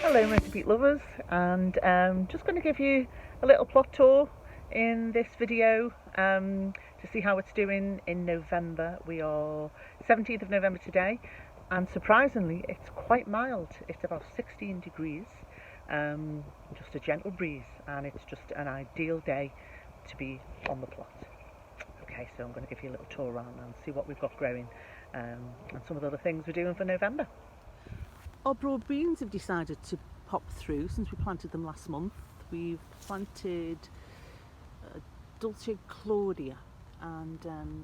Hello MERSEYBEET lovers, and just going to give you a little plot tour in this video to see how it's doing in November. We are 17th of November today, and surprisingly it's quite mild. It's about 16 degrees, just a gentle breeze, and it's just an ideal day to be on the plot. Okay, so I'm going to give you a little tour around and see what we've got growing and some of the other things we're doing for November. Our broad beans have decided to pop through since we planted them last month. We've planted Dulce Claudia and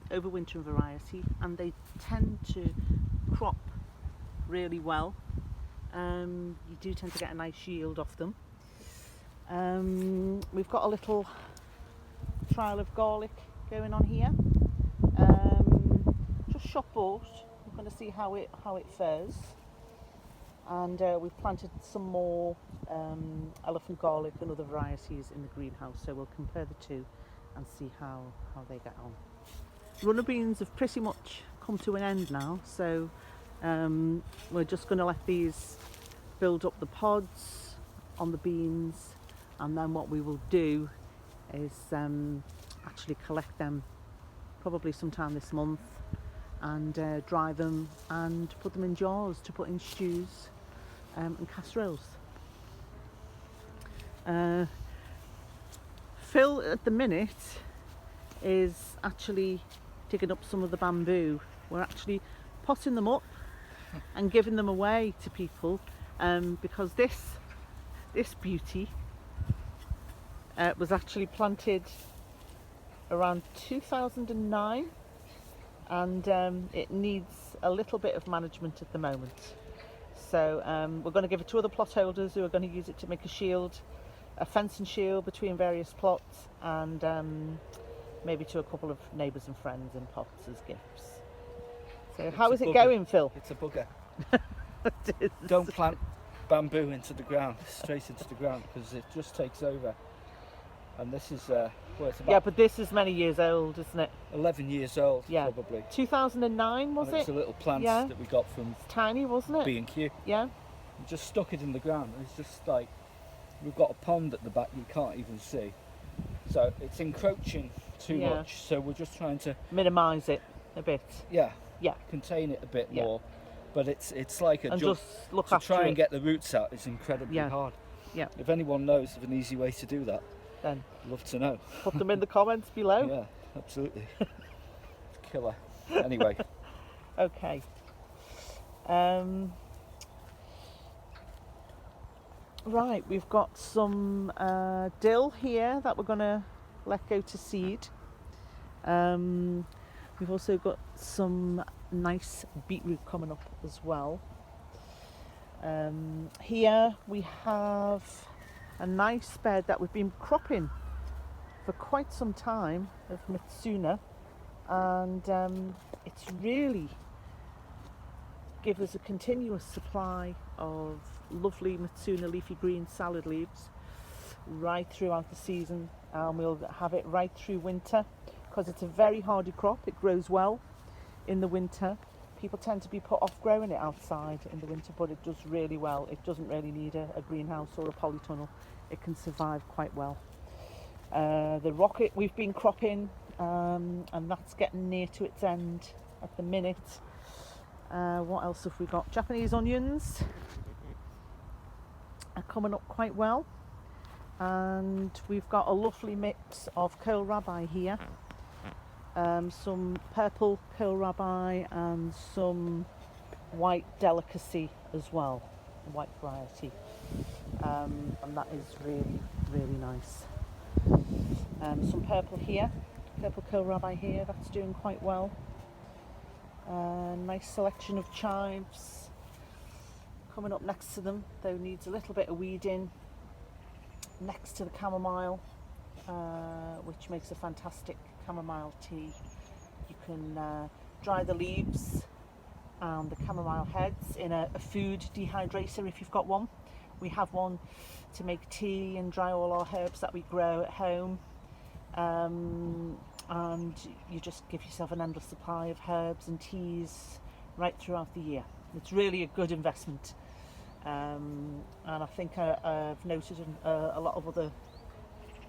overwintering variety, and they tend to crop really well. You do tend to get a nice yield off them. We've got a little trial of garlic going on here. Just shop bought. We're going to see how it fares. And we've planted some more elephant garlic and other varieties in the greenhouse, so we'll compare the two and see how they get on. Runner beans have pretty much come to an end now, so we're just going to let these build up the pods on the beans, and then what we will do is actually collect them probably sometime this month and dry them and put them in jars to put in stews and casseroles. Phil at the minute is actually digging up some of the bamboo. We're actually potting them up and giving them away to people because this beauty was actually planted around 2009, and it needs a little bit of management at the moment. So we're going to give it to other plot holders who are going to use it to make a shield, a fencing shield between various plots, and maybe to a couple of neighbours and friends in pots as gifts. So how is it going, Phil? It's a bugger. Don't plant bamboo into the ground, straight into the ground, because it just takes over. And this is it's about, yeah, but this is many years old, isn't it? 11 years old, yeah. Probably. 2009 was and it? It's a little plant that we got from it's tiny, wasn't it? B&Q. Yeah. We just stuck it in the ground. It's just like we've got a pond at the back you can't even see, so it's encroaching too much. So we're just trying to minimise it a bit. Yeah. Yeah. Contain it a bit more, but it's like a and jump. Just look to after try it. And get the roots out. It's incredibly hard. Yeah. If anyone knows of an easy way to do that, then love to know. Put them in the comments below. Yeah, absolutely. Killer. Anyway. Okay. Right, we've got some dill here that we're going to let go to seed. We've also got some nice beetroot coming up as well. Here we have a nice bed that we've been cropping for quite some time of Mitsuna, and it's really give us a continuous supply of lovely Mitsuna leafy green salad leaves right throughout the season, and we'll have it right through winter because it's a very hardy crop. It grows well in the winter. People tend to be put off growing it outside in the winter, but it does really well. It doesn't really need a greenhouse or a polytunnel. It can survive quite well. The rocket we've been cropping, and that's getting near to its end at the minute. What else have we got? Japanese onions are coming up quite well, and we've got a lovely mix of kohlrabi here. Some purple kohlrabi and some white delicacy as well, white variety, and that is really, really nice. Some purple here, purple kohlrabi here, that's doing quite well. Nice selection of chives coming up next to them, though needs a little bit of weeding, next to the chamomile, which makes a fantastic chamomile tea. You can dry the leaves and the chamomile heads in a food dehydrator if you've got one. We have one to make tea and dry all our herbs that we grow at home. and you just give yourself an endless supply of herbs and teas right throughout the year. It's really a good investment. and I think I've noted a lot of other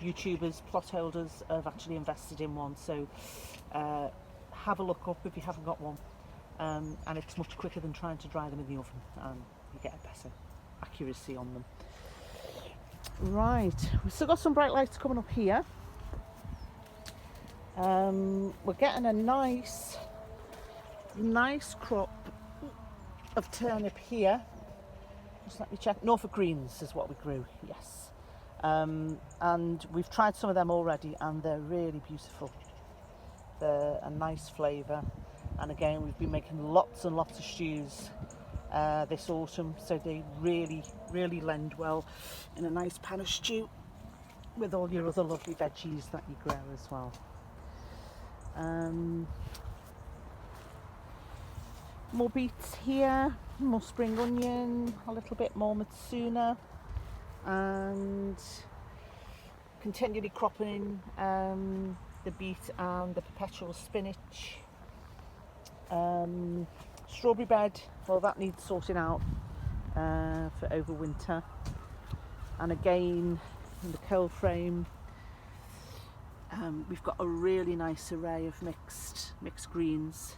YouTubers, plot holders, have actually invested in one. So have a look up if you haven't got one, and it's much quicker than trying to dry them in the oven, and you get a better accuracy on them. Right, we've still got some bright lights coming up here. We're getting a nice crop of turnip here. Just let me check. Norfolk Greens is what we grew, yes. And we've tried some of them already, and they're really beautiful. They're a nice flavour, and again, we've been making lots and lots of stews this autumn, so they really lend well in a nice pan of stew with all your other lovely veggies that you grow as well. More beets here, more spring onion, a little bit more matsuna, and continually cropping the beet and the perpetual spinach. Strawberry bed, well, that needs sorting out for over winter. And again, in the cold frame, we've got a really nice array of mixed greens.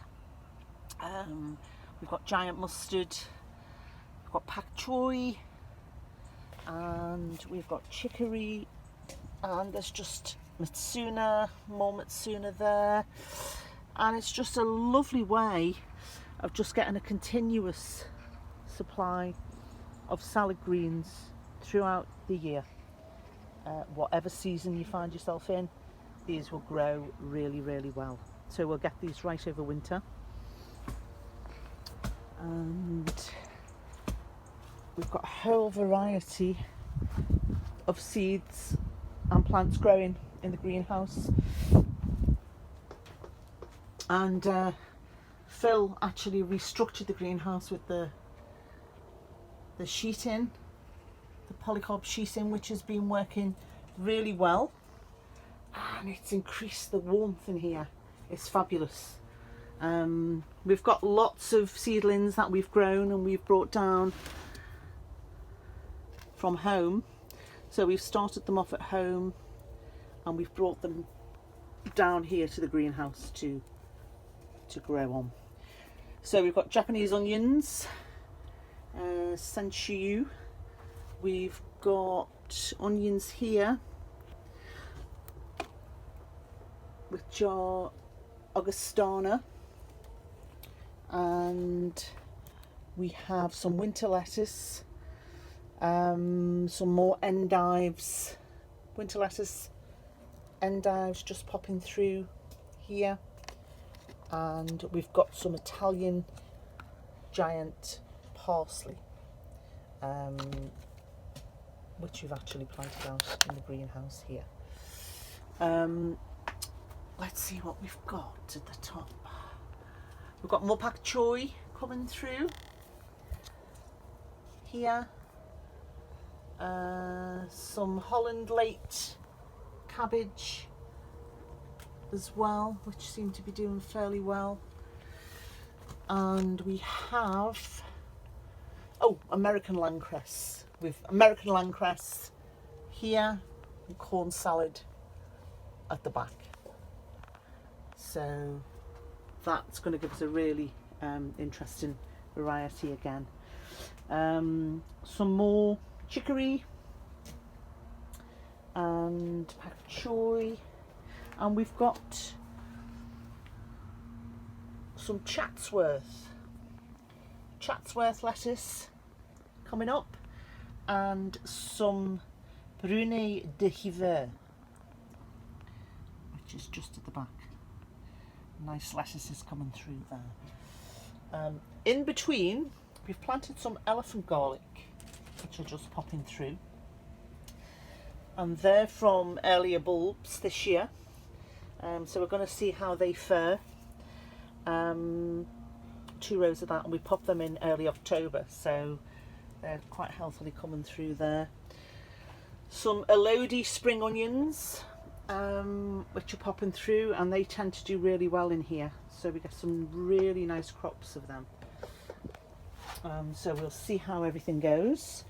We've got giant mustard, we've got pak choi, and we've got chicory, and there's just matsuna, more matsuna there, and it's just a lovely way of just getting a continuous supply of salad greens throughout the year. Whatever season you find yourself in, these will grow really well. So we'll get these right over winter. And we've got a whole variety of seeds and plants growing in the greenhouse. And Phil actually restructured the greenhouse with the sheeting, the polycarb sheeting, which has been working really well, and it's increased the warmth in here. It's fabulous. We've got lots of seedlings that we've grown and we've brought down from home. So we've started them off at home and we've brought them down here to the greenhouse to grow on. So we've got Japanese onions, senchu. We've got onions here, which are Augustana, and we have some winter lettuce, some more endives, winter lettuce, endives just popping through here, and we've got some Italian giant parsley, which we've actually planted out in the greenhouse here. Let's see what we've got at the top. We've got more pak choi coming through here. Some Holland late cabbage as well, which seem to be doing fairly well. And we have American landcress. With American landcress here and corn salad at the back. So that's going to give us a really interesting variety again. Some more chicory and pak choi, and we've got some Chatsworth lettuce coming up, and some Brune de Hiver, which is just at the back. Nice lettuces coming through there. In between, we've planted some elephant garlic, which are just popping through, and they're from earlier bulbs this year. So we're going to see how they fare. 2 rows of that, and we popped them in early October, so they're quite healthily coming through there. Some Elodie spring onions, which are popping through, and they tend to do really well in here, so we get some really nice crops of them. So we'll see how everything goes.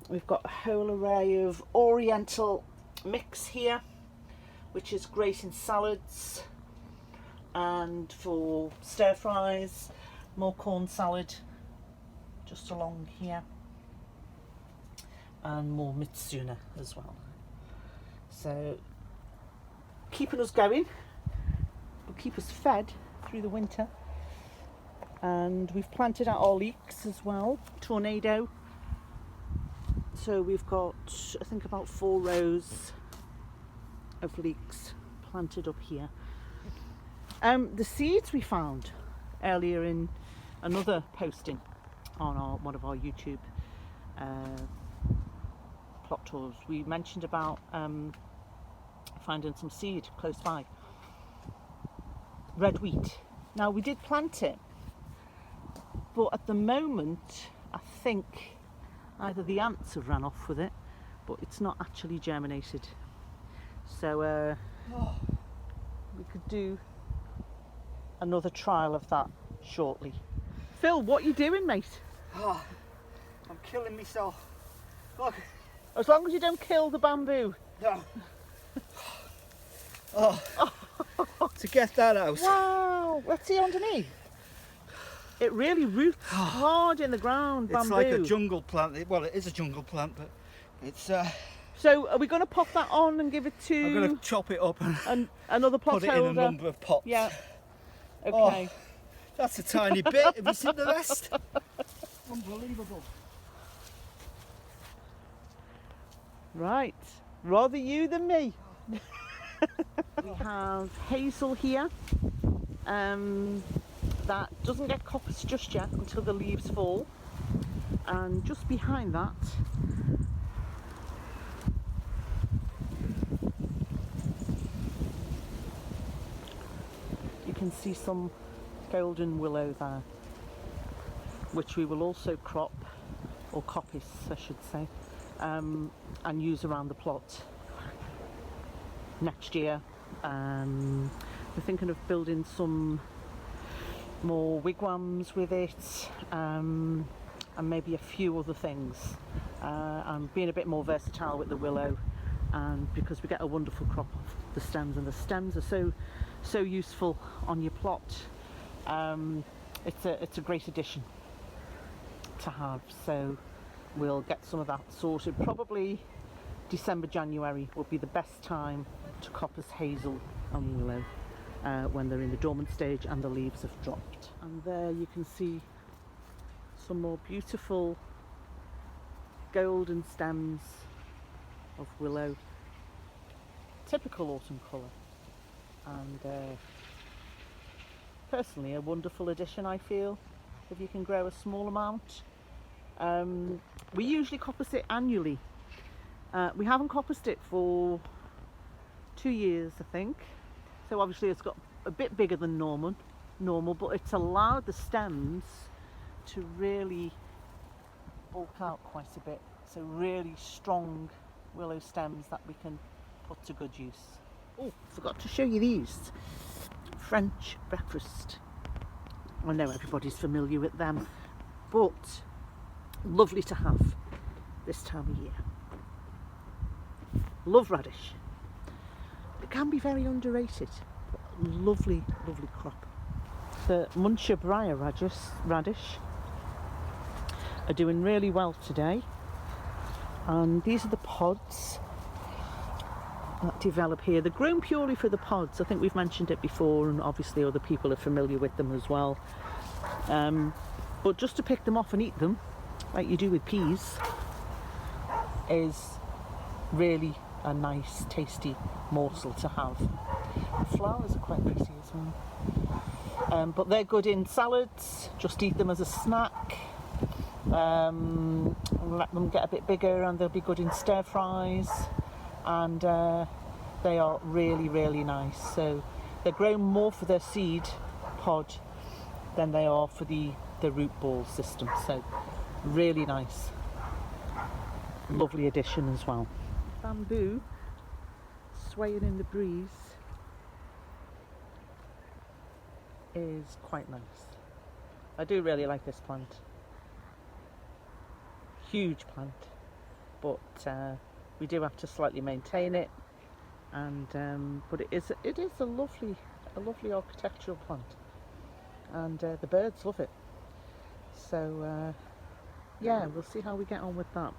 We've got a whole array of oriental mix here, which is great in salads and for stir fries. More corn salad just along here, and more mitsuna as well. So keeping us going, will keep us fed through the winter. And we've planted out our leeks as well, tornado. So we've got, I think, about 4 rows of leeks planted up here. The seeds we found earlier in another posting on one of our YouTube plot tours, we mentioned about finding some seed close by. Red wheat. Now we did plant it, but at the moment I think either the ants have ran off with it, but it's not actually germinated. So we could do another trial of that shortly. Phil, what are you doing, mate? Oh, I'm killing myself. Look. As long as you don't kill the bamboo. No. Oh, to get that out. Wow, let's see underneath. It really roots hard in the ground, bamboo. It's like a jungle plant. Well, it is a jungle plant, but it's... So are we going to pop that on and give it to... I'm going to chop it up and another pot put it in a number of pots. Yeah. Okay. Oh, that's a tiny bit. Have you seen the rest? Unbelievable. Right. Rather you than me. We have hazel here. That doesn't get coppers just yet until the leaves fall. And just behind that, you can see some golden willow there, which we will also crop, or coppice I should say, and use around the plot next year. We're thinking of building some more wigwams with it, and maybe a few other things. I'm being a bit more versatile with the willow, and because we get a wonderful crop of the stems, and the stems are so useful on your plot. It's a great addition to have, so we'll get some of that sorted. Probably December, January will be the best time to coppice hazel and willow, when they're in the dormant stage and the leaves have dropped. And there you can see some more beautiful golden stems of willow, typical autumn colour, and personally a wonderful addition, I feel, if you can grow a small amount. We usually coppice it annually. We haven't coppiced it for 2 years, I think, so obviously it's got a bit bigger than normal, but it's allowed the stems to really bulk out quite a bit, so really strong willow stems that we can put to good use. Oh, forgot to show you these French breakfast. I know everybody's familiar with them, but lovely to have this time of year. Love radish. It can be very underrated, but lovely, lovely crop. The Muncher Briar radish are doing really well today, and these are the pods that develop here. They're grown purely for the pods. I think we've mentioned it before, and obviously other people are familiar with them as well. But just to pick them off and eat them, like you do with peas, is really a nice tasty morsel to have. The flowers are quite pretty as well. But they're good in salads, just eat them as a snack. Let them get a bit bigger and they'll be good in stir fries, and they are really, really nice. So they're grown more for their seed pod than they are for the root ball system, so really nice, lovely addition as well. Bamboo swaying in the breeze is quite nice. I do really like this plant. huge plant, but we do have to slightly maintain it. And but it is a lovely architectural plant, and the birds love it. So yeah, we'll see how we get on with that.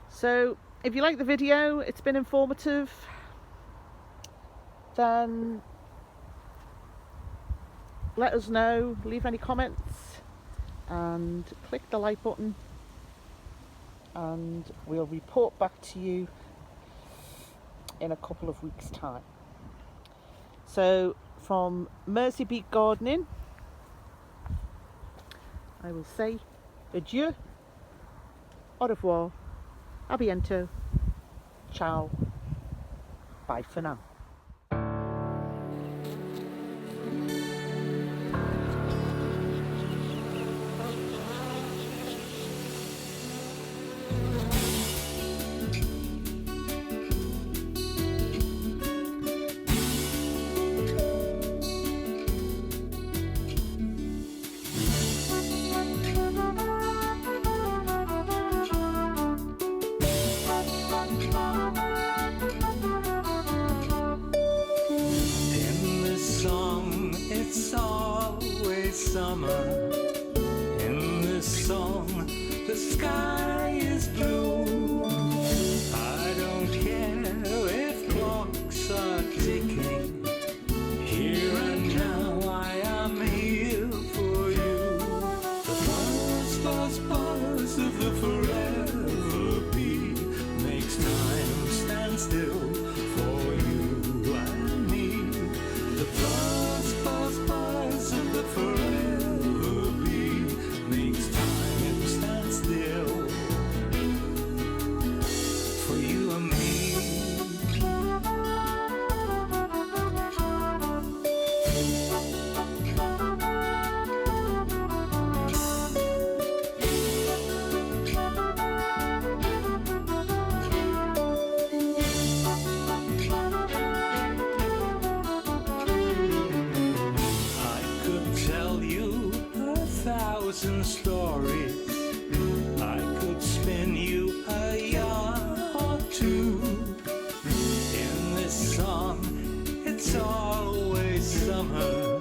So if you like the video, it's been informative, then let us know, leave any comments and click the like button, and we'll report back to you in a couple of weeks' time. So from MERSEYBEET Gardening, I will say adieu, au revoir, a bientôt, ciao, bye for now. It's always summer. In this song, the sky is blue. I don't care if clocks are ticking. Here and now, I am here for you. The buzz, buzz, buzz of the forever bee makes time stand still for you and me. The buzz, buzz, buzz of the forever bee makes time stand still for you and me. Stories. I could spin you a yarn or two. In this song, it's always summer.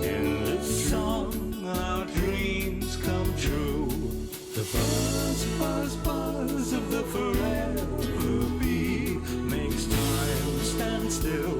In this song, our dreams come true. The buzz, buzz, buzz of the forever bee makes time stand still